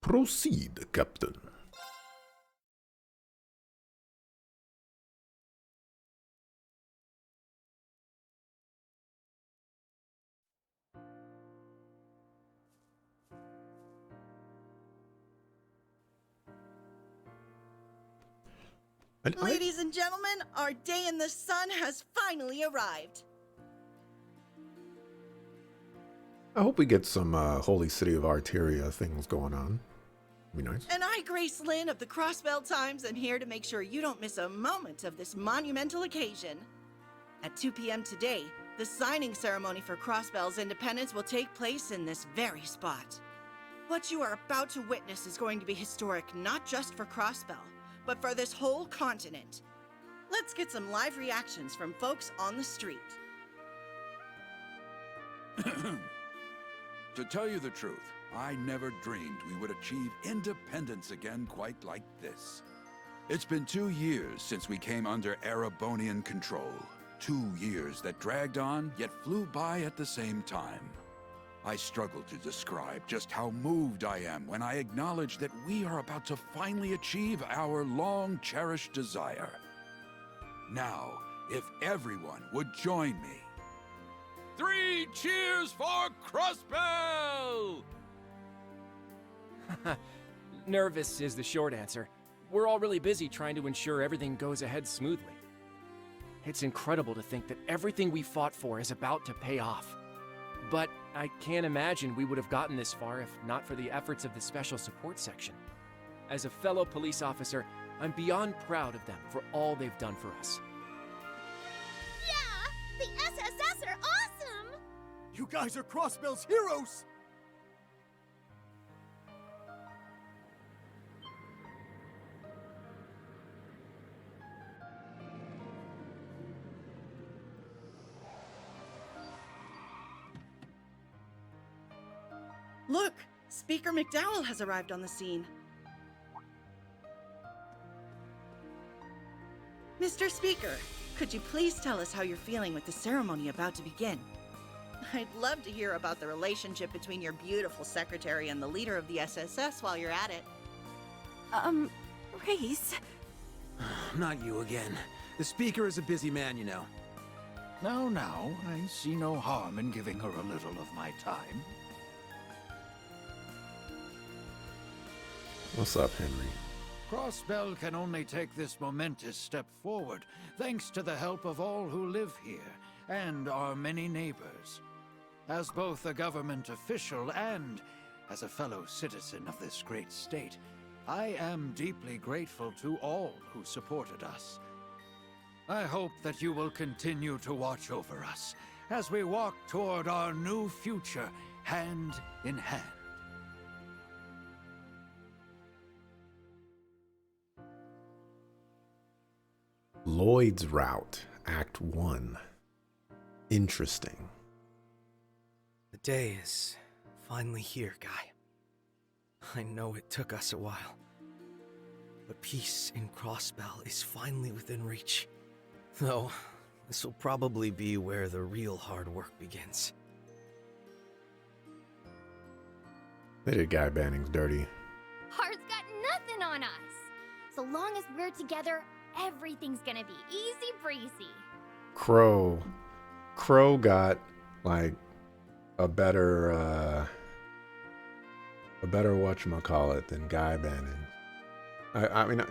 Proceed, Captain. Ladies and gentlemen, our day in the sun has finally arrived. I hope we get some Holy City of Arteria things going on. Be nice. And I, Grace Lynn of the Crossbell Times, am here to make sure you don't miss a moment of this monumental occasion. At 2 p.m. today, the signing ceremony for Crossbell's independence will take place in this very spot. What you are about to witness is going to be historic not just for Crossbell, but for this whole continent. Let's get some live reactions from folks on the street. To tell you the truth, I never dreamed we would achieve independence again quite like this. It's been 2 years since we came under Erebonian control. 2 years that dragged on, yet flew by at the same time. I struggle to describe just how moved I am when I acknowledge that we are about to finally achieve our long-cherished desire. Now, if everyone would join me. 3 cheers for Crossbell! Nervous is the short answer. We're all really busy trying to ensure everything goes ahead smoothly. It's incredible to think that everything we fought for is about to pay off. But I can't imagine we would have gotten this far if not for the efforts of the Special Support Section. As a fellow police officer, I'm beyond proud of them for all they've done for us. Yeah! The SSS are awesome! You guys are Crossbell's heroes! Look, Speaker McDowell has arrived on the scene. Mr. Speaker, could you please tell us how you're feeling with the ceremony about to begin? I'd love to hear about the relationship between your beautiful secretary and the leader of the SSS while you're at it. Race? Not you again. The Speaker is a busy man, you know. Now, I see no harm in giving her a little of my time. What's up, Henry? Crossbell can only take this momentous step forward thanks to the help of all who live here and our many neighbors. As both a government official and as a fellow citizen of this great state, I am deeply grateful to all who supported us. I hope that you will continue to watch over us as we walk toward our new future hand in hand. Lloyd's Route, Act 1. Interesting. The day is finally here, Guy. I know it took us a while, but peace in Crossbell is finally within reach. Though, this will probably be where the real hard work begins. They did Guy Banning's dirty. Heart's got nothing on us. So long as we're together, everything's gonna be easy breezy. Crow got like a better whatchamacallit than Guy Banning. I mean,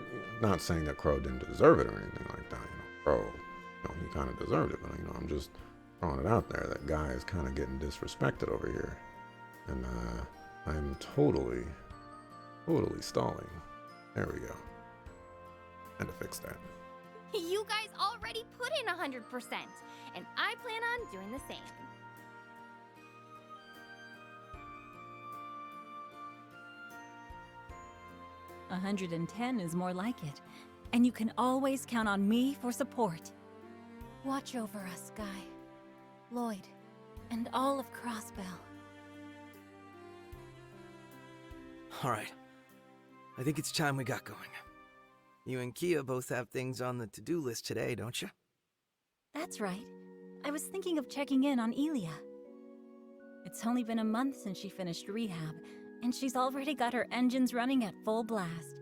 not saying that Crow didn't deserve it or anything like that. Crow, he kind of deserved it, but I'm just throwing it out there that Guy is kind of getting disrespected over here, and I'm totally stalling. There we go. And to fix that. You guys already put in 100%, and I plan on doing the same. $110 is more like it, and you can always count on me for support. Watch over us, Guy, Lloyd, and all of Crossbell. All right. I think it's time we got going. You and Kia both have things on the to-do list today, don't you? That's right. I was thinking of checking in on Elia. It's only been a month since she finished rehab, and she's already got her engines running at full blast.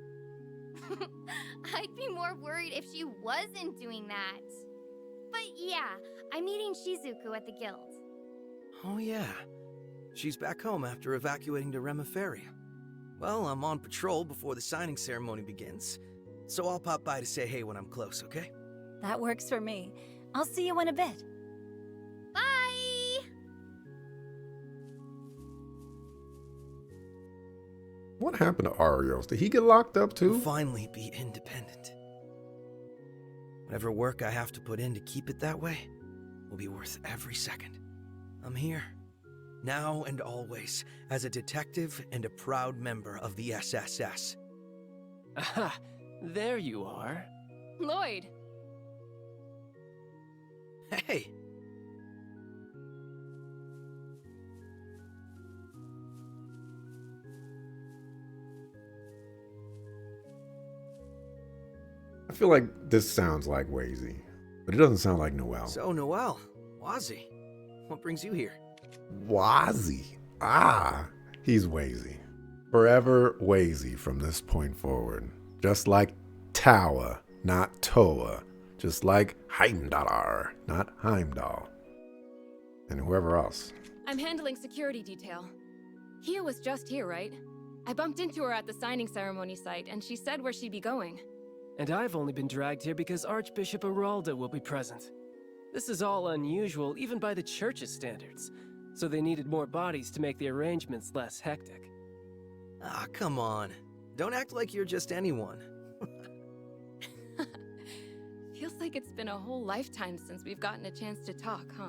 I'd be more worried if she wasn't doing that. But yeah, I'm meeting Shizuku at the guild. Oh yeah. She's back home after evacuating to Reverie. Well, I'm on patrol before the signing ceremony begins, so I'll pop by to say hey when I'm close, okay? That works for me. I'll see you in a bit. Bye! What happened to Arios? Did he get locked up To too? finally be independent. Whatever work I have to put in to keep it that way will be worth every second. I'm here, now and always, as a detective and a proud member of the SSS. Aha, there you are. Lloyd! Hey! I feel like this sounds like Wazy, but it doesn't sound like Noel. So, Noel, Wazi, what brings you here? Wazy. Ah, he's Wazy. Forever Wazy from this point forward. Just like Towa, not Toa. Just like Heimdallar, not Heimdall. And whoever else. I'm handling security detail. Kia was just here, right? I bumped into her at the signing ceremony site, and she said where she'd be going. And I've only been dragged here because Archbishop Aralda will be present. This is all unusual, even by the church's standards. So they needed more bodies to make the arrangements less hectic. Ah, come on. Don't act like you're just anyone. Feels like it's been a whole lifetime since we've gotten a chance to talk, huh?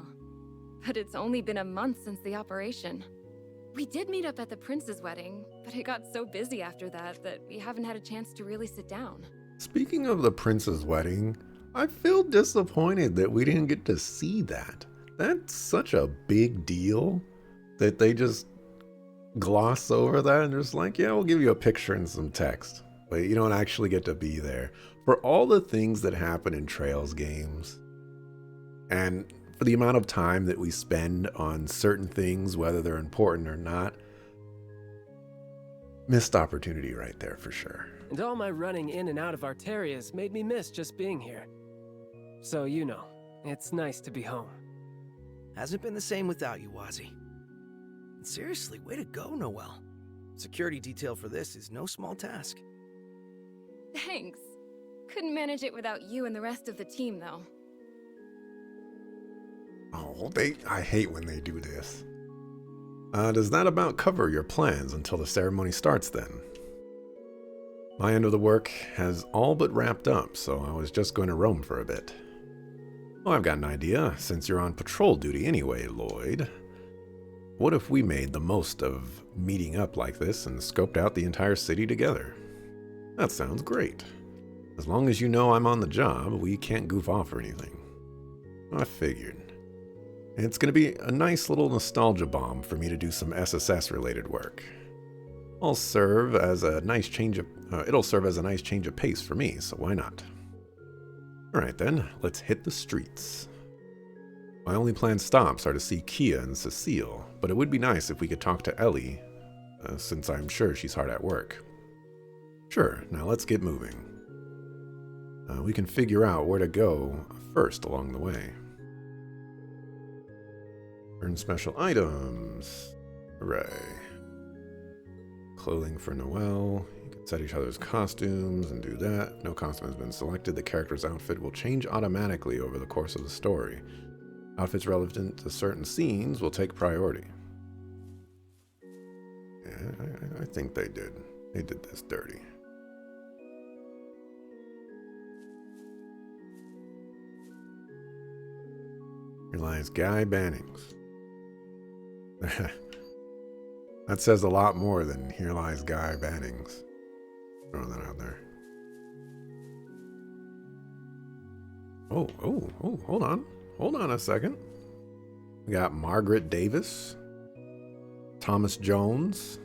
But it's only been a month since the operation. We did meet up at the prince's wedding, but it got so busy after that we haven't had a chance to really sit down. Speaking of the prince's wedding, I feel disappointed that we didn't get to see that. That's such a big deal that they just gloss over that and just like, yeah, we'll give you a picture and some text. But you don't actually get to be there. For all the things that happen in Trails games, and for the amount of time that we spend on certain things, whether they're important or not, missed opportunity right there for sure. And all my running in and out of Arterias made me miss just being here. So, you know, it's nice to be home. Hasn't been the same without you, Wazi. And seriously, way to go, Noel. Security detail for this is no small task. Thanks. Couldn't manage it without you and the rest of the team, though. Oh, I hate when they do this. Does that about cover your plans until the ceremony starts then? My end of the work has all but wrapped up, so I was just going to roam for a bit. Oh, I've got an idea, since you're on patrol duty anyway, Lloyd. What if we made the most of meeting up like this and scoped out the entire city together? That sounds great. As long as you know I'm on the job, we can't goof off or anything. I figured. It's going to be a nice little nostalgia bomb for me to do some SSS-related work. It'll serve as a nice change of pace for me, so why not? Alright then, let's hit the streets. My only planned stops are to see Kia and Cecile, but it would be nice if we could talk to Ellie, since I'm sure she's hard at work. Sure, now let's get moving. We can figure out where to go first along the way. Earn special items. Hooray. Clothing for Noel. You can set each other's costumes and do that. No costume has been selected. The character's outfit will change automatically over the course of the story. Outfits relevant to certain scenes will take priority. Yeah, I think they did. They did this dirty. Here lies Guy Bannings. That says a lot more than here lies Guy Bannings. Throwing that out there. Oh, hold on. Hold on a second. We got Margaret Davis, Thomas Jones,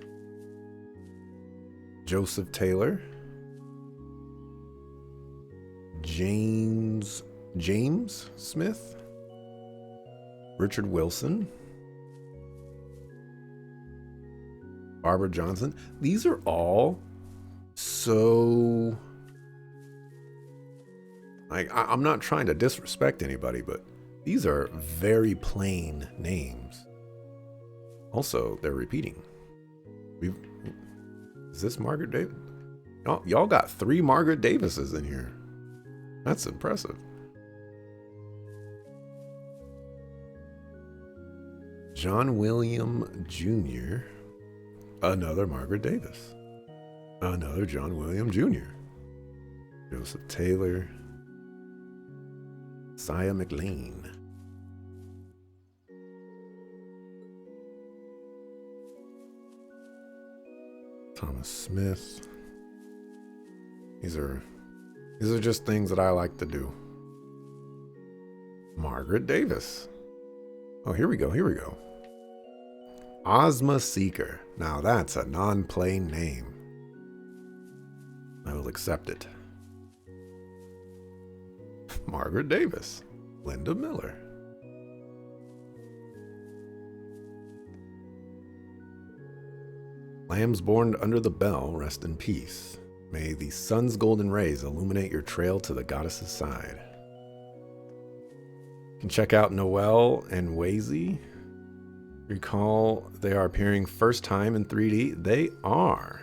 Joseph Taylor, James Smith, Richard Wilson, Barbara Johnson. These are all so... Like, I'm not trying to disrespect anybody, but these are very plain names. Also, they're repeating. Is this Margaret Davis? Y'all got 3 Margaret Davises in here. That's impressive. John William Jr. Another Margaret Davis. Another John William Jr. Joseph Taylor. Sia McLean. Thomas Smith. These are just things that I like to do. Margaret Davis. Oh, here we go. Ozma Seeker. Now that's a non-plain name. I will accept it. Margaret Davis. Linda Miller. Lambs born under the bell, rest in peace. May the sun's golden rays illuminate your trail to the goddess's side. You can check out Noelle and Wazy. Recall they are appearing first time in 3D. They are.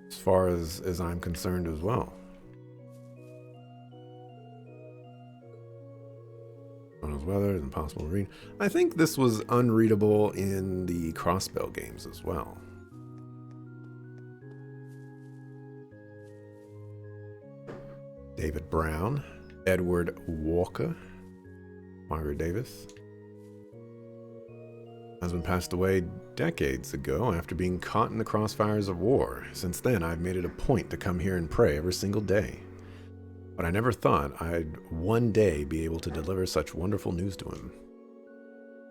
As far as I'm concerned as well. Donald's Weather is impossible to read. I think this was unreadable in the Crossbell games as well. David Brown, Edward Walker, Margaret Davis. Husband passed away decades ago after being caught in the crossfires of war. Since then, I've made it a point to come here and pray every single day. But I never thought I'd one day be able to deliver such wonderful news to him.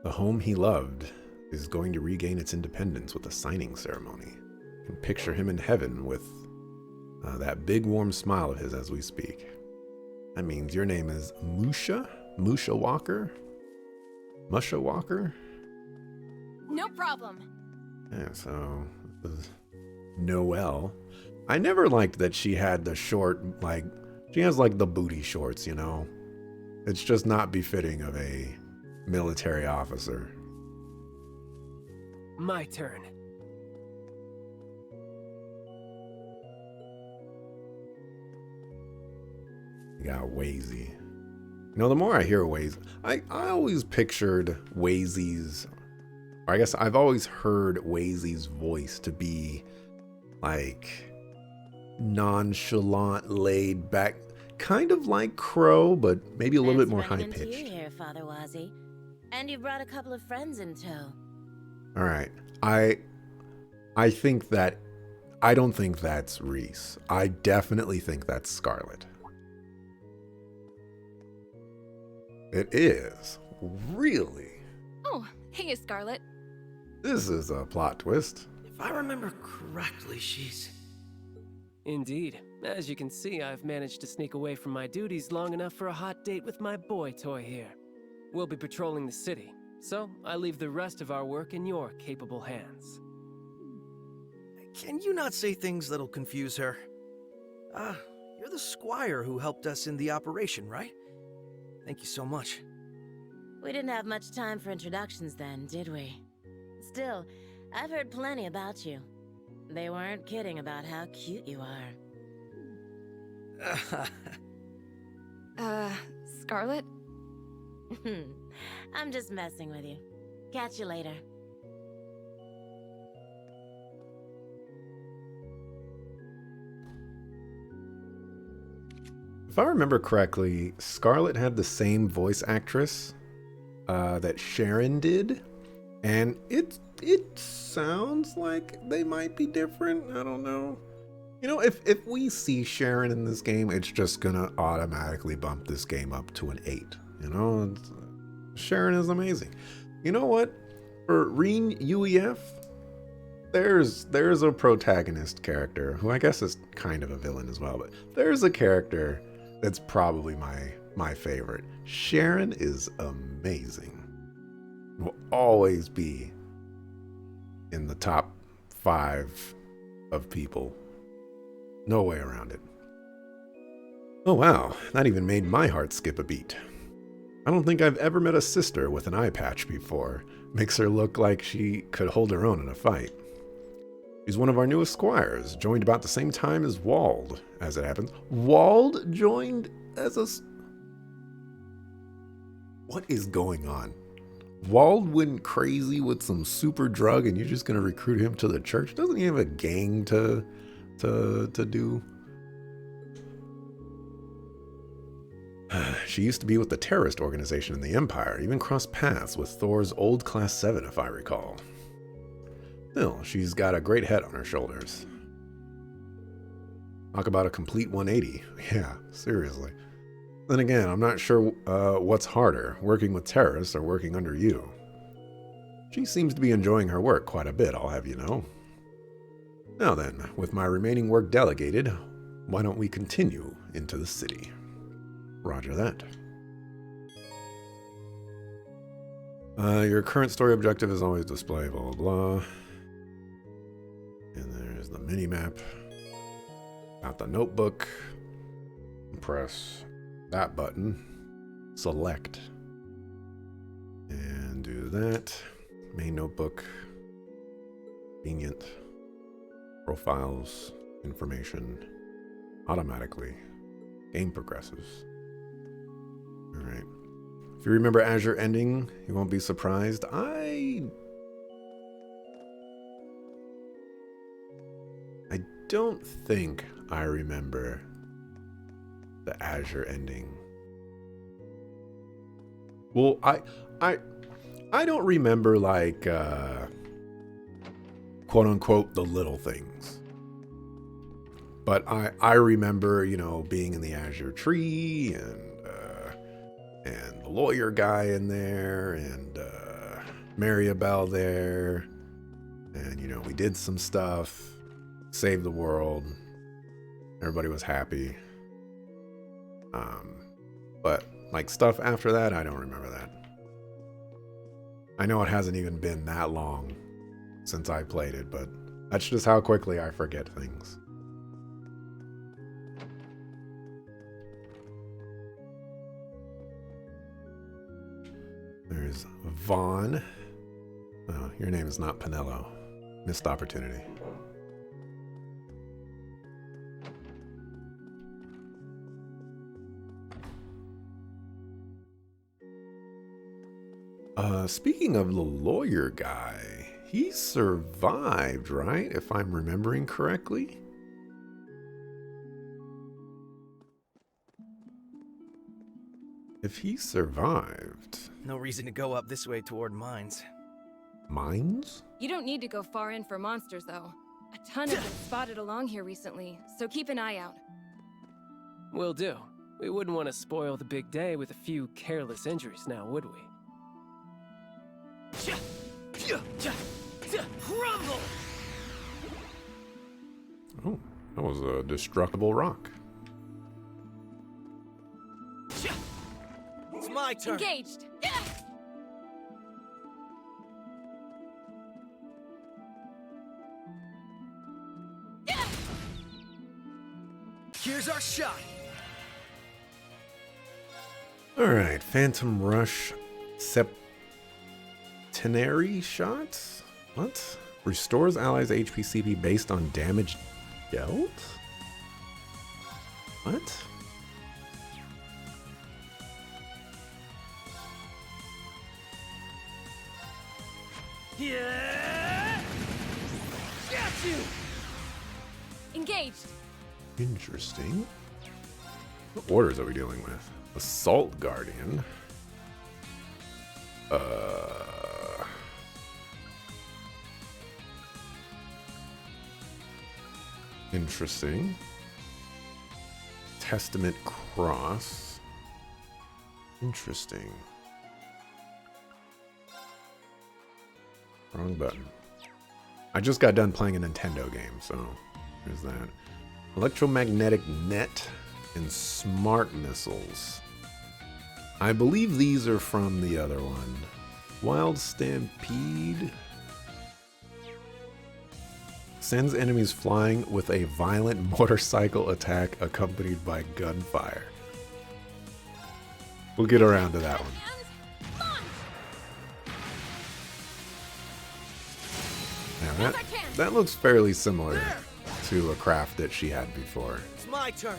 The home he loved is going to regain its independence with a signing ceremony. I can picture him in heaven with that big warm smile of his as we speak. That means your name is Musha? Musha Walker? Musha Walker? No problem. Yeah, so this is Noelle. I never liked that she had the short, like, she has like the booty shorts, you know? It's just not befitting of a military officer. My turn. You got Wazy. You know, the more I hear Wazy, I always pictured Wazy's, or I guess I've always heard Wazy's voice to be like nonchalant, laid back, kind of like Crow, but maybe a little bit more high pitched. You here, Father Wazy, and you brought a couple of friends in tow. All right, I think that I don't think that's Reese. I definitely think that's Scarlet. It is. Really? Oh, hey, Scarlet. This is a plot twist. If I remember correctly, she's... Indeed. As you can see, I've managed to sneak away from my duties long enough for a hot date with my boy toy here. We'll be patrolling the city, so I leave the rest of our work in your capable hands. Can you not say things that'll confuse her? You're the squire who helped us in the operation, right? Thank you so much. We didn't have much time for introductions then, did we? Still, I've heard plenty about you. They weren't kidding about how cute you are. Scarlet? I'm just messing with you. Catch you later. If I remember correctly, Scarlet had the same voice actress that Sharon did, and it sounds like they might be different. I don't know. You know, if we see Sharon in this game, it's just gonna automatically bump this game up to an 8. You know, Sharon is amazing. You know what? For Reen UEF, there's a protagonist character who I guess is kind of a villain as well, but there's a character that's probably my favorite. Sharon is amazing. Will always be in the top 5 of people. No way around it. Oh wow, that even made my heart skip a beat. I don't think I've ever met a sister with an eye patch before. Makes her look like she could hold her own in a fight. She's one of our newest squires, joined about the same time as Wald, as it happens. Wald joined as a... What is going on? Wald went crazy with some super drug and you're just going to recruit him to the church? Doesn't he have a gang to do? She used to be with the terrorist organization in the Empire, even crossed paths with Thor's old Class 7, if I recall. Still, she's got a great head on her shoulders. Talk about a complete 180. Yeah, seriously. Then again, I'm not sure what's harder, working with terrorists or working under you. She seems to be enjoying her work quite a bit, I'll have you know. Now then, with my remaining work delegated, why don't we continue into the city? Roger that. Your current story objective is always display, blah, blah, blah. And there's the mini-map. Got the notebook. Press that button. Select. And do that. Main notebook. Convenient. Profiles. Information. Automatically. Game progresses. Alright. If you remember Azure ending, you won't be surprised. I don't think I remember the Azure ending. Well, I don't remember like quote unquote the little things. But I remember, you know, being in the Azure tree and the lawyer guy in there and Mariabelle there. And, you know, we did some stuff, saved the world. Everybody was happy. But like stuff after that, I don't remember that. I know it hasn't even been that long since I played it, but that's just how quickly I forget things. There's Vaughn. Oh, your name is not Pinello. Missed opportunity. Speaking of the lawyer guy, he survived, right? If I'm remembering correctly. If he survived... No reason to go up this way toward mines. Mines? You don't need to go far in for monsters, though. A ton have been spotted along here recently, so keep an eye out. Will do. We wouldn't want to spoil the big day with a few careless injuries now, would we? Rumble! Oh, that was a destructible rock. It's my turn. Engaged! Here's our shot. All right, Phantom Rush Septenary shots? What? Restores allies HP CP based on damage dealt? What? Yeah! Got you! Engaged! Interesting. What orders are we dealing with? Assault Guardian. Interesting. Testament Cross. Interesting. Wrong button. I just got done playing a Nintendo game, so there's that. Electromagnetic Net and Smart Missiles. I believe these are from the other one. Wild Stampede. Sends enemies flying with a violent motorcycle attack accompanied by gunfire. We'll get around to that one. Now that looks fairly similar to a craft that she had before. It's my turn.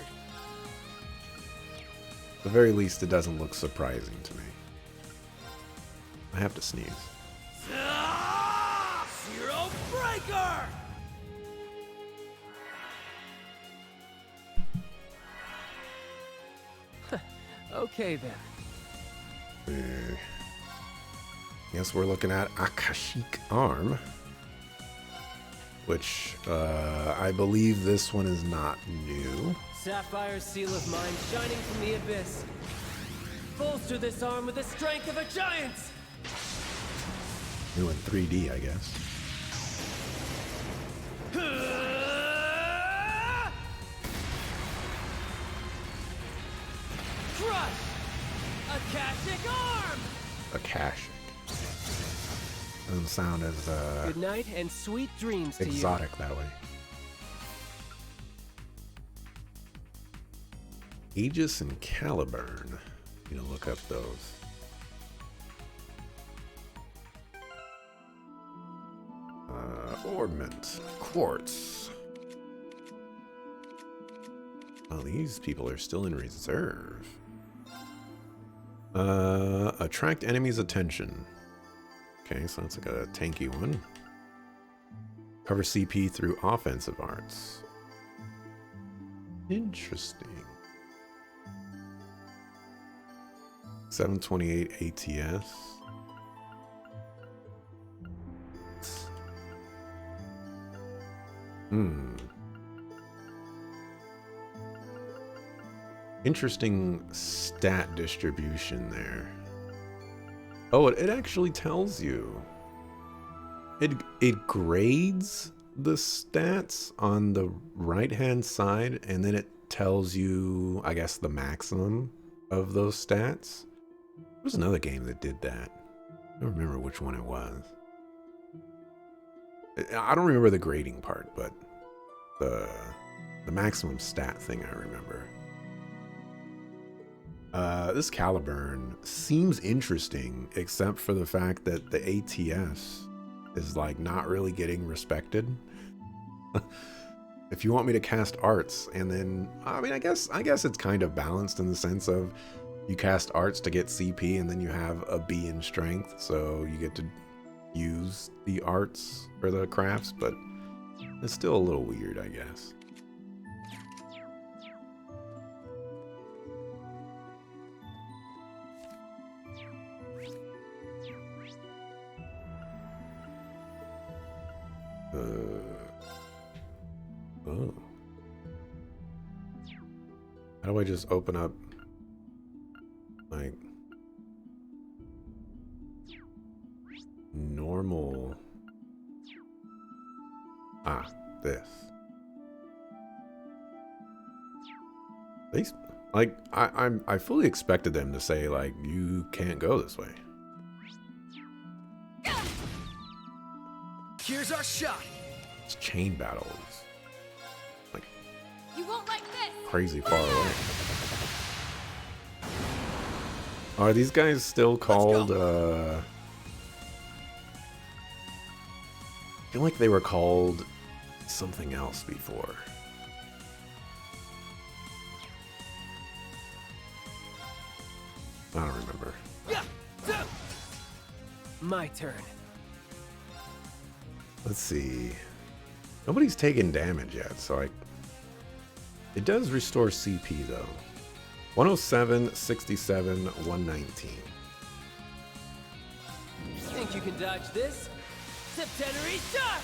At the very least, it doesn't look surprising to me. I have to sneeze. Zero Breaker! Okay then. Guess we're looking at Akashic Arm, which I believe this one is not new. Sapphire seal of mine shining from the abyss. Bolster this arm with the strength of a giant! New in 3D, I guess. Crush! Akashic arm! Akashic. Doesn't sound as Good night and sweet dreams to you. exotic that way. Aegis and Caliburn. Need to look up those. Ornament. Quartz. Oh, these people are still in reserve. Attract enemies' attention. Okay, so that's like a tanky one. Cover CP through offensive arts. Interesting. 728 ATS. Interesting stat distribution there. Oh, it actually tells you. It grades the stats on the right-hand side, and then it tells you, I guess, the maximum of those stats. There was another game that did that. I don't remember which one it was. I don't remember the grading part, but the maximum stat thing I remember. This Caliburn seems interesting, except for the fact that the ATS is like not really getting respected. If you want me to cast arts, and then I mean, I guess it's kind of balanced in the sense of you cast arts to get CP, and then you have a B in strength, so you get to use the arts or the crafts, but it's still a little weird, I guess. Oh. How do I just open up, like, normal? This. These, like, I fully expected them to say, like, you can't go this way. Here's our shot. It's chain battles. Like, You won't like this! crazy far away. Are these guys still called, I feel like they were called something else before. I don't remember. My turn. Let's see. Nobody's taken damage yet, so it does restore CP though. 107, 67, 119. Think you can dodge this? Septenary shot!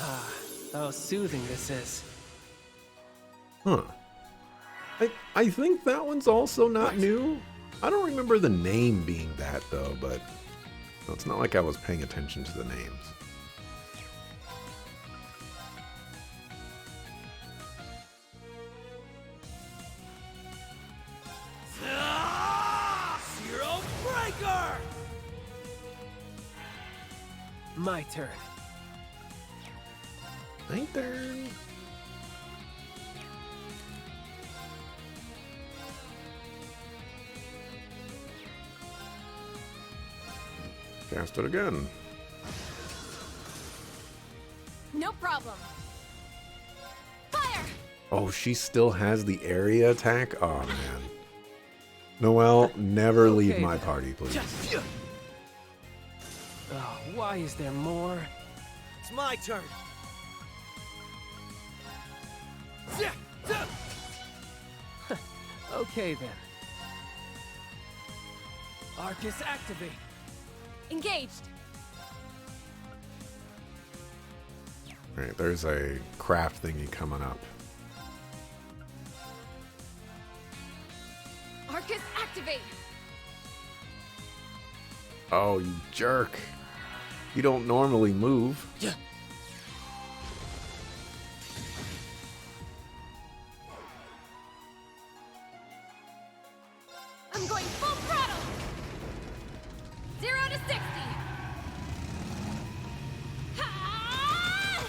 Ah, how soothing this is. Huh. I think that one's also not new. I don't remember the name being that though, but it's not like I was paying attention to the names. Zero Breaker! My turn. My turn. Cast it again. No problem. Fire! Oh, she still has the area attack? Oh, man. Noelle, never leave Okay, my then. party, please. Oh, why is there more? It's my turn. Okay then. Arcus activate. Engaged. Alright, there's a craft thingy coming up. Arcus activate. Oh, you jerk. You don't normally move. I'm going full throttle. 0 to 60. Ha!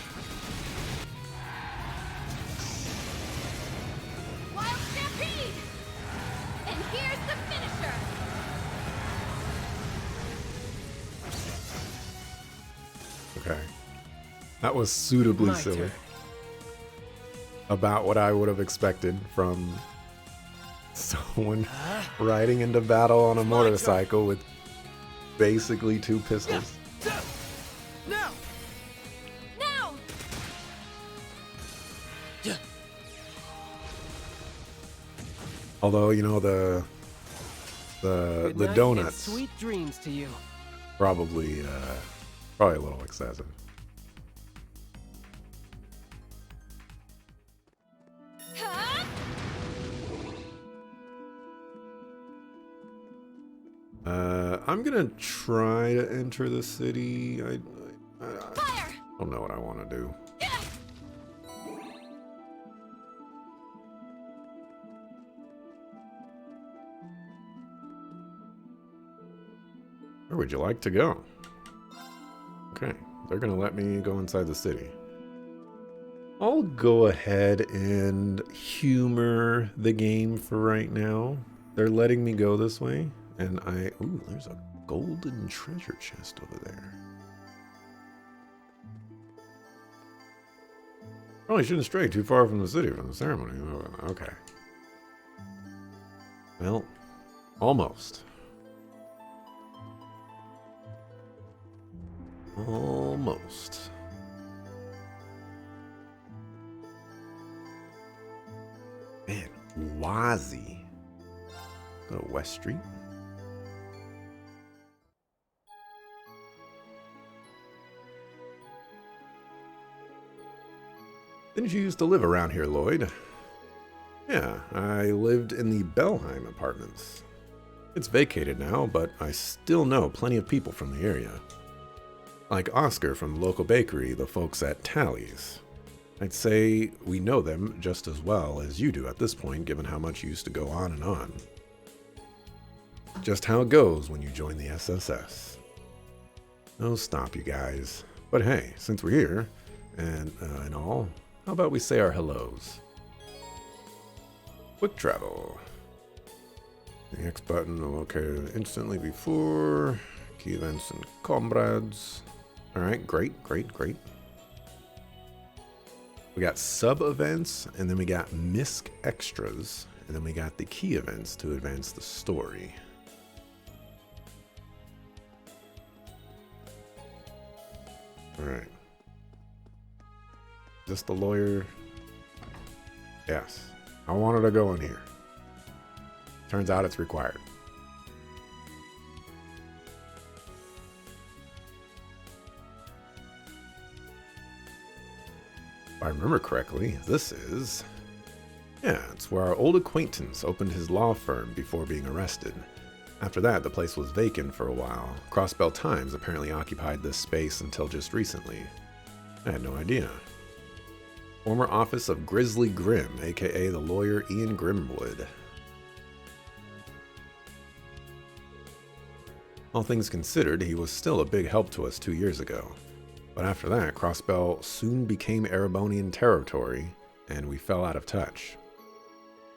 Wild stampede. And here's the finisher. Okay. That was suitably My silly. turn. About what I would have expected from someone riding into battle on a motorcycle with basically 2 pistols. Now! Now. Although, you know, the Good night and donuts sweet dreams to you. probably a little excessive. Huh? I'm gonna try to enter the city. I Fire! don't know what I want to do. Where would you like to go? Okay, they're gonna let me go inside the city. I'll go ahead and humor the game for right now. They're letting me go this way, and ooh, there's a golden treasure chest over there. Probably shouldn't stray too far from the city from the ceremony. Oh, okay. Well, almost. Almost. Man, Wazi. Go to West Street. Didn't you used to live around here, Lloyd? Yeah, I lived in the Belheim apartments. It's vacated now, but I still know plenty of people from the area. Like Oscar from the local bakery, the folks at Tally's. I'd say we know them just as well as you do at this point, given how much you used to go on and on. Just how it goes when you join the SSS. No, stop, you guys. But hey, since we're here, and all, how about we say our hellos? Quick travel. The X button will locate instantly before key events and comrades. Alright, great, great, great. We got sub events, and then we got misc extras, and then we got the key events to advance the story. Alright. Is this the lawyer? Yes. I wanted to go in here. Turns out it's required. If I remember correctly, this is... Yeah, it's where our old acquaintance opened his law firm before being arrested. After that, the place was vacant for a while. Crossbell Times apparently occupied this space until just recently. I had no idea. Former office of Grizzly Grim, aka the lawyer Ian Grimwood. All things considered, he was still a big help to us 2 years ago. But after that, Crossbell soon became Erebonian territory, and we fell out of touch.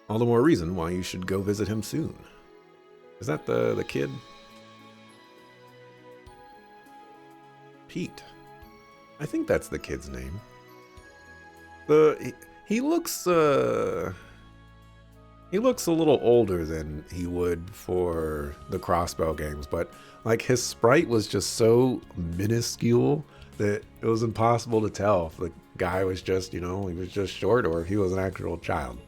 All the more reason why you should go visit him soon. Is that the kid? Pete. I think that's the kid's name. He looks a little older than he would for the Crossbell games, but like his sprite was just so minuscule that it was impossible to tell if the guy was just, he was just short or if he was an actual child.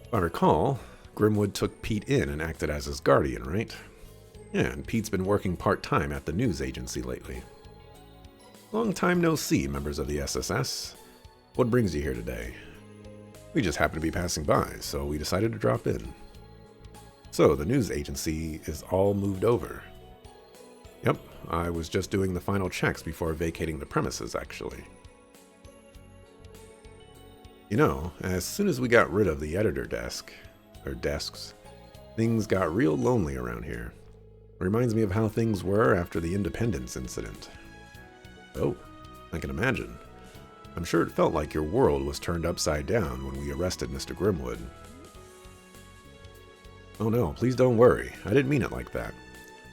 If I recall, Grimwood took Pete in and acted as his guardian, right? Yeah, and Pete's been working part-time at the news agency lately. Long time no see, members of the SSS. What brings you here today? We just happened to be passing by, so we decided to drop in. So, the news agency is all moved over. Yep, I was just doing the final checks before vacating the premises, actually. As soon as we got rid of the editor desks, things got real lonely around here. Reminds me of how things were after the Independence incident. Oh, I can imagine. I'm sure it felt like your world was turned upside down when we arrested Mr. Grimwood. Oh no, please don't worry. I didn't mean it like that.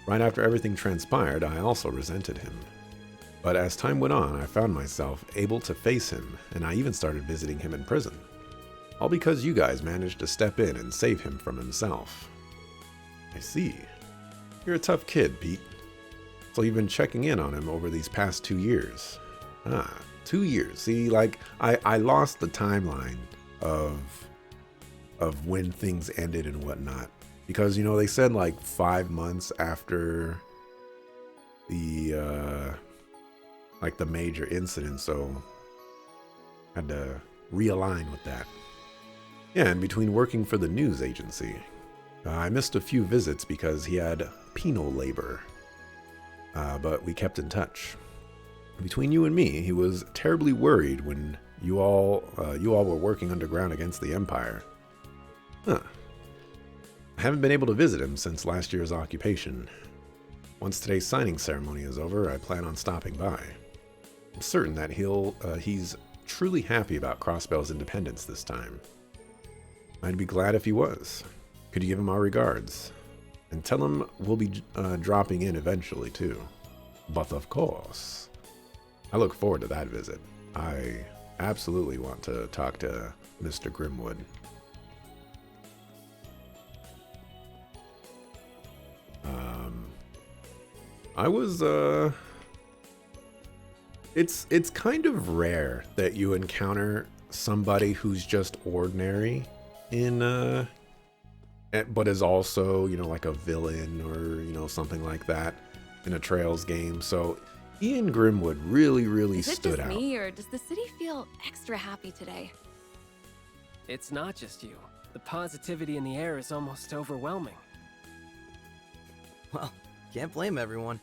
Right after everything transpired, I also resented him. But as time went on, I found myself able to face him, and I even started visiting him in prison. All because you guys managed to step in and save him from himself. I see. You're a tough kid, Pete. So you've been checking in on him over these past 2 years. 2 years. See, like, I lost the timeline of when things ended and whatnot. Because, they said like 5 months after the major incident, so I had to realign with that. Yeah, and between working for the news agency, I missed a few visits because he had penal labor. But we kept in touch. Between you and me, he was terribly worried when you all were working underground against the Empire. Huh. I haven't been able to visit him since last year's occupation. Once today's signing ceremony is over, I plan on stopping by. I'm certain that he's truly happy about Crossbell's independence this time. I'd be glad if he was. Could you give him our regards? And tell him we'll be dropping in eventually, too. But of course. I look forward to that visit. I absolutely want to talk to Mr. Grimwood. It's kind of rare that you encounter somebody who's just ordinary but is also, like a villain or, something like that in a Trails game. So Ian Grimwood really stood out. Is it just me, or does the city feel extra happy today? It's not just you. The positivity in the air is almost overwhelming. Well, can't blame everyone.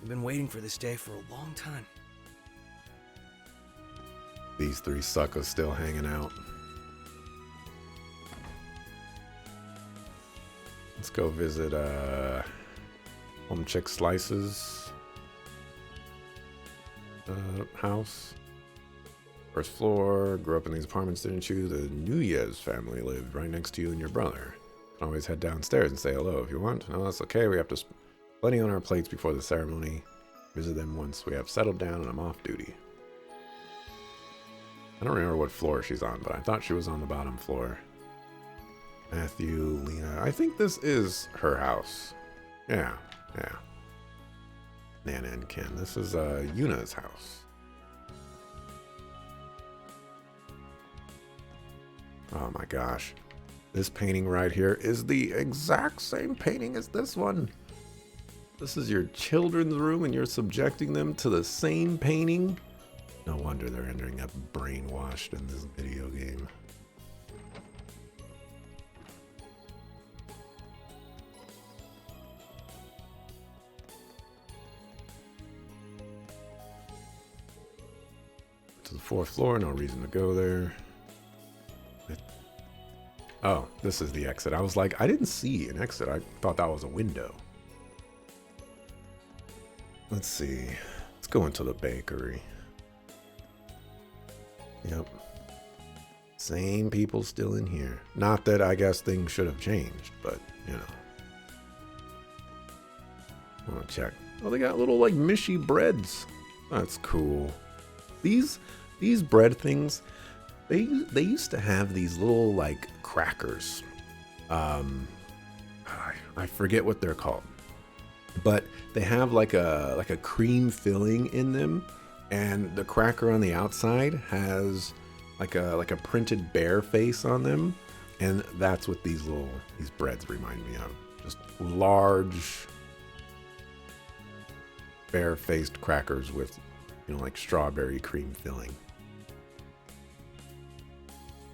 We've been waiting for this day for a long time. These 3 suckers still hanging out. Let's go visit Home Chick Slice's house. First floor. Grew up in these apartments, didn't you? The Nunez family lived right next to you and your brother. Can always head downstairs and say hello if you want. No, that's okay. We have plenty on our plates before the ceremony. Visit them once we have settled down and I'm off duty. I don't remember what floor she's on, but I thought she was on the bottom floor. Matthew, Lena. I think this is her house. Yeah. Nana and Ken. This is Yuna's house. Oh my gosh. This painting right here is the exact same painting as this one. This is your children's room and you're subjecting them to the same painting? No wonder they're ending up brainwashed in this video game. To the 4th floor, no reason to go there. Oh, this is the exit. I was like, I didn't see an exit. I thought that was a window. Let's see. Let's go into the bakery. Yep. Same people still in here. Not that I guess things should have changed, but, you know. I want to check. Oh, they got little, like, mishy breads. That's cool. These bread things, they used to have these little, like, crackers. I forget what they're called. But they have like a cream filling in them, and the cracker on the outside has like a printed bear face on them, and that's what these breads remind me of. Just large bear-faced crackers with, you know, like strawberry cream filling.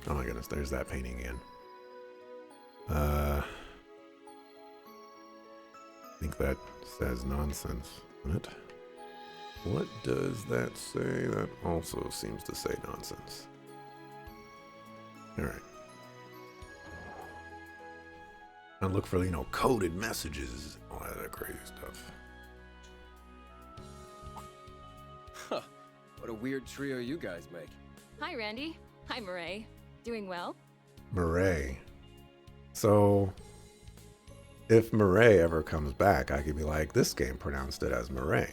Oh my goodness, there's that painting again. I think that says nonsense, doesn't it? What does that say? That also seems to say nonsense. Alright. And look for, you know, coded messages, all that other crazy stuff. Huh. What a weird trio you guys make. Hi, Randy. Hi, Murray. Doing well? Murray. So, if Murray ever comes back, I could be like, this game pronounced it as Murray.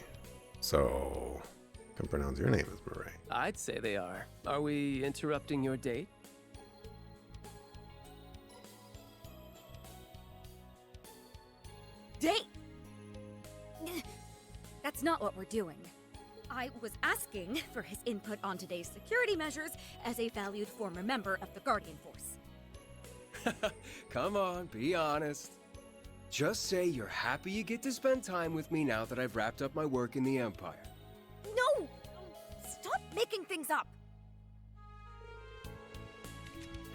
So, I can pronounce your name as Murray. I'd say they are. Are we interrupting your date? Date? That's not what we're doing. I was asking for his input on today's security measures as a valued former member of the Guardian Force. Come on, be honest. Just say you're happy you get to spend time with me now that I've wrapped up my work in the Empire. No! Stop making things up!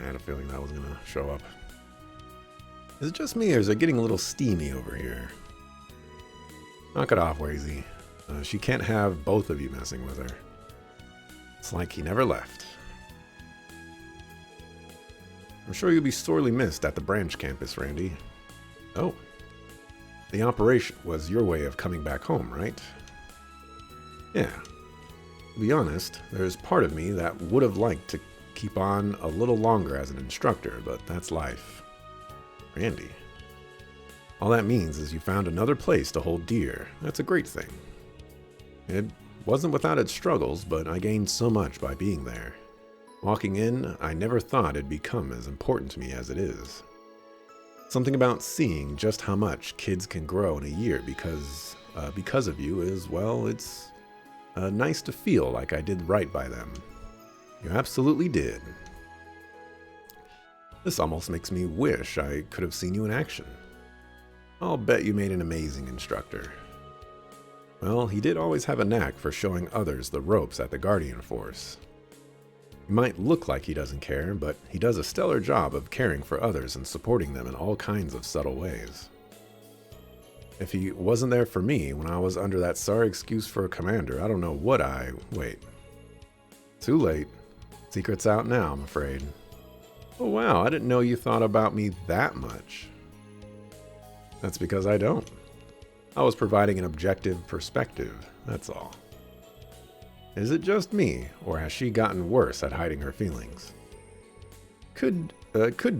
I had a feeling that was gonna show up. Is it just me, or is it getting a little steamy over here? Knock it off, Wazy. She can't have both of you messing with her. It's like he never left. I'm sure you'll be sorely missed at the branch campus, Randy. Oh. The operation was your way of coming back home, right? Yeah. To be honest, there's part of me that would have liked to keep on a little longer as an instructor, but that's life. Randy. All that means is you found another place to hold dear. That's a great thing. It wasn't without its struggles, but I gained so much by being there. Walking in, I never thought it'd become as important to me as it is. Something about seeing just how much kids can grow in a year because of you is, well, it's nice to feel like I did right by them. You absolutely did. This almost makes me wish I could have seen you in action. I'll bet you made an amazing instructor. Well, he did always have a knack for showing others the ropes at the Guardian Force. He might look like he doesn't care, but he does a stellar job of caring for others and supporting them in all kinds of subtle ways. If he wasn't there for me when I was under that sorry excuse for a commander, I don't know what Wait. Too late. Secret's out now, I'm afraid. Oh wow, I didn't know you thought about me that much. That's because I don't. I was providing an objective perspective, that's all. Is it just me, or has she gotten worse at hiding her feelings? Could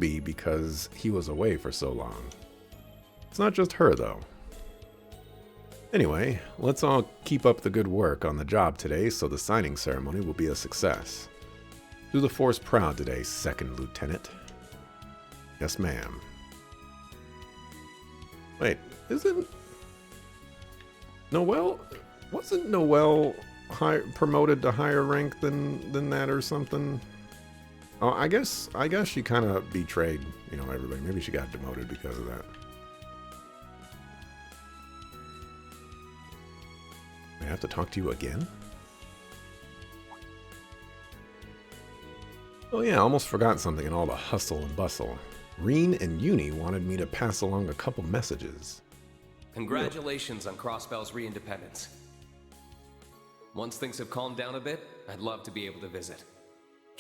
be because he was away for so long. It's not just her, though. Anyway, let's all keep up the good work on the job today so the signing ceremony will be a success. Do the Force proud today, Second Lieutenant. Yes, ma'am. Wait, isn't Noelle? Wasn't Noelle promoted to higher rank than that or something? Oh, I guess she kind of betrayed, you know, everybody. Maybe she got demoted because of that. I have to talk to you again? Oh yeah, I almost forgot something in all the hustle and bustle. Reen and Uni wanted me to pass along a couple messages. Congratulations on Crossbell's re-independence. Once things have calmed down a bit, I'd love to be able to visit.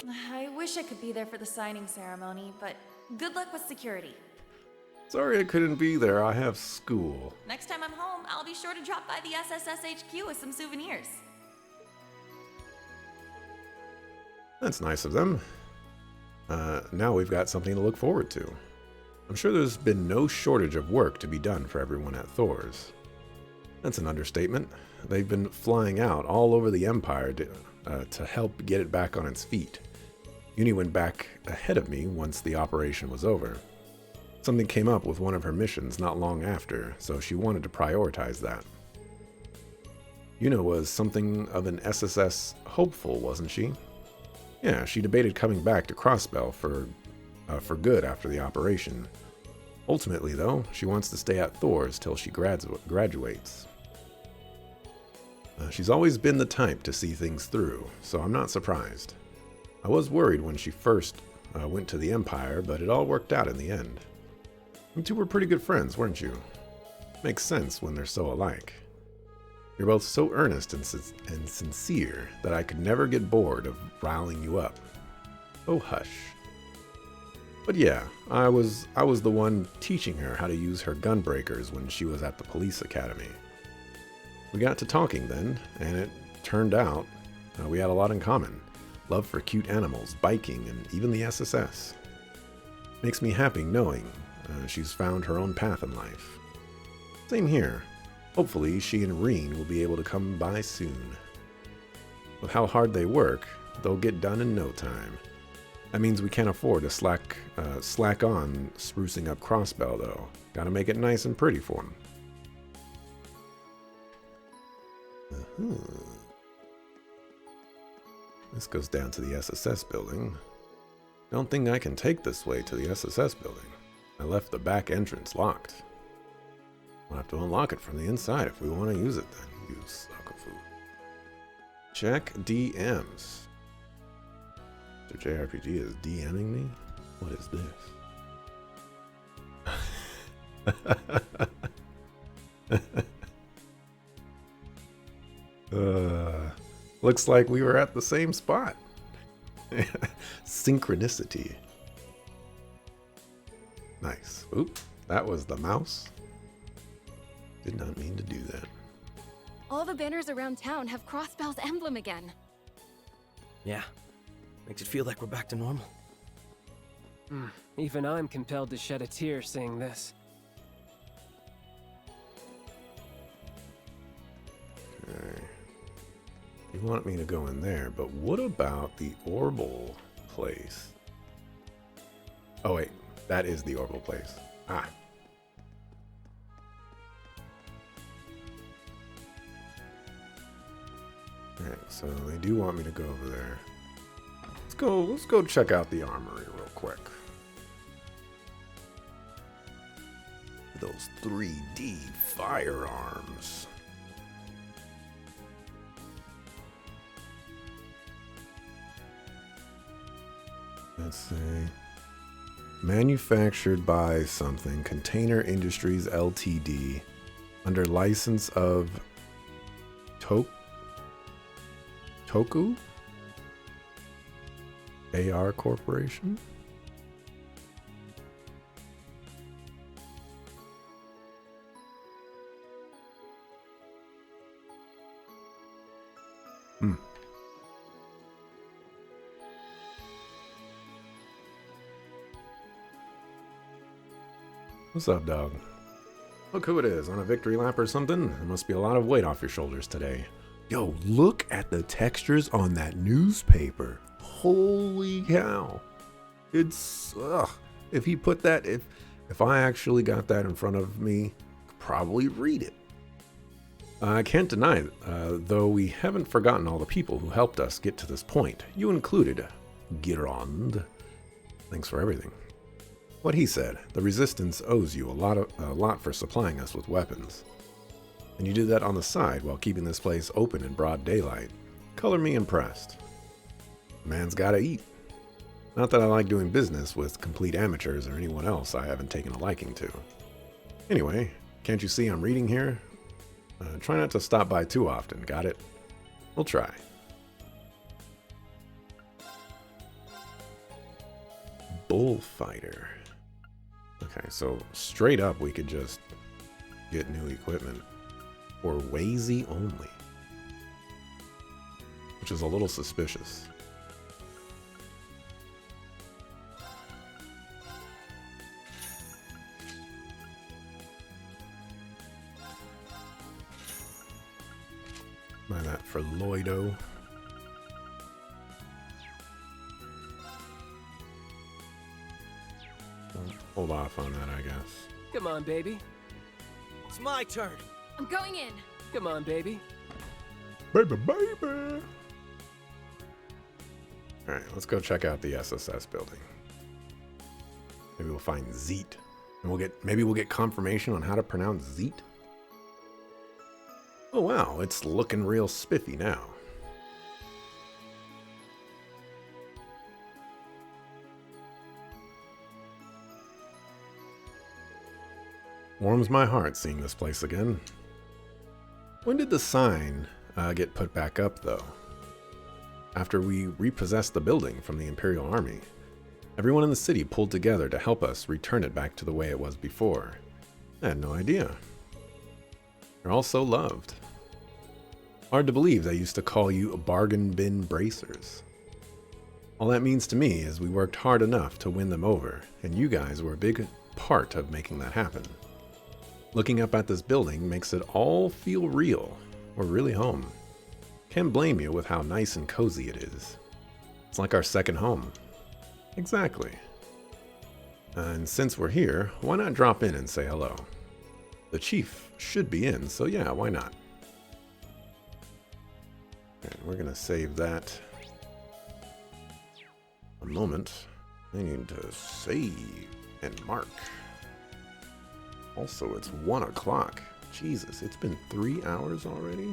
I wish I could be there for the signing ceremony, but Good luck with security. Sorry I couldn't be there. I have school. Next time I'm home, I'll be sure to drop by the SSS HQ with some souvenirs. That's nice of them. Now we've got something to look forward to. I'm sure there's been no shortage of work to be done for everyone at Thor's. That's an understatement. They've been flying out all over the Empire to help get it back on its feet. Uni went back ahead of me once the operation was over. Something came up with one of her missions not long after, so she wanted to prioritize that. Una was something of an SSS hopeful, wasn't she? Yeah, she debated coming back to Crossbell for good after the operation. Ultimately, though, she wants to stay at Thor's till she graduates. She's always been the type to see things through, so I'm not surprised. I was worried when she first went to the Empire, but it all worked out in the end. You two were pretty good friends, weren't you? Makes sense when they're so alike. You're both so earnest and sincere that I could never get bored of riling you up. Oh, hush. But yeah, I was the one teaching her how to use her gun breakers when she was at the police academy. We got to talking then, and it turned out we had a lot in common. Love for cute animals, biking, and even the SSS. Makes me happy knowing she's found her own path in life. Same here. Hopefully, she and Reen will be able to come by soon. With how hard they work, they'll get done in no time. That means we can't afford to slack on sprucing up Crossbell, though. Gotta make it nice and pretty for them. This goes down to the SSS building. Don't think I can take this way to the SSS building. I left the back entrance locked. We'll have to unlock it from the inside if we want to use it then. Use Akafu. Check DMs. Mr. JRPG is DMing me? What is this? Looks like we were at the same spot. Synchronicity. Nice. Oop, that was the mouse. Did not mean to do that. All the banners around town have Crossbell's emblem again. Yeah. Makes it feel like we're back to normal. Even I'm compelled to shed a tear seeing this. Okay. You want me to go in there, but what about the Orbital place? Oh wait, that is the Orbital place. Ah. Alright, so they do want me to go over there. Let's go check out the armory real quick. Those 3D firearms. Let's see. Manufactured by something. Container Industries Ltd. Under license of Toku? AR Corporation? What's up, dog? Look who it is, on a victory lap or something? There must be a lot of weight off your shoulders today. Yo, look at the textures on that newspaper. Holy cow. It's, if he put that, if I actually got that in front of me, I'd probably read it. I can't deny it, though we haven't forgotten all the people who helped us get to this point. You included, Girond. Thanks for everything. What he said, the Resistance owes you a lot for supplying us with weapons. And you did that on the side while keeping this place open in broad daylight. Color me impressed. A man's gotta eat. Not that I like doing business with complete amateurs or anyone else I haven't taken a liking to. Anyway, can't you see I'm reading here? Try not to stop by too often, got it? We'll try. Bullfighter. Okay, so straight up we could just get new equipment for Wazy only, which is a little suspicious. Buy that for Lloydo. Hold off on that, I guess. Come on, baby. It's my turn. I'm going in. Come on, baby. Baby, baby. Alright, let's go check out the SSS building. Maybe we'll find Zeet. And maybe we'll get confirmation on how to pronounce Zeet. Oh wow, it's looking real spiffy now. Warms my heart seeing this place again. When did the sign get put back up, though? After we repossessed the building from the Imperial Army, everyone in the city pulled together to help us return it back to the way it was before. I had no idea. You're all so loved. Hard to believe they used to call you bargain bin bracers. All that means to me is we worked hard enough to win them over, and you guys were a big part of making that happen. Looking up at this building makes it all feel real. We're really home. Can't blame you with how nice and cozy it is. It's like our second home. Exactly. And since we're here, why not drop in and say hello? The chief should be in, so yeah, why not? Okay, we're gonna save that. A moment. I need to save and mark. Also, it's 1 o'clock. Jesus, it's been 3 hours already?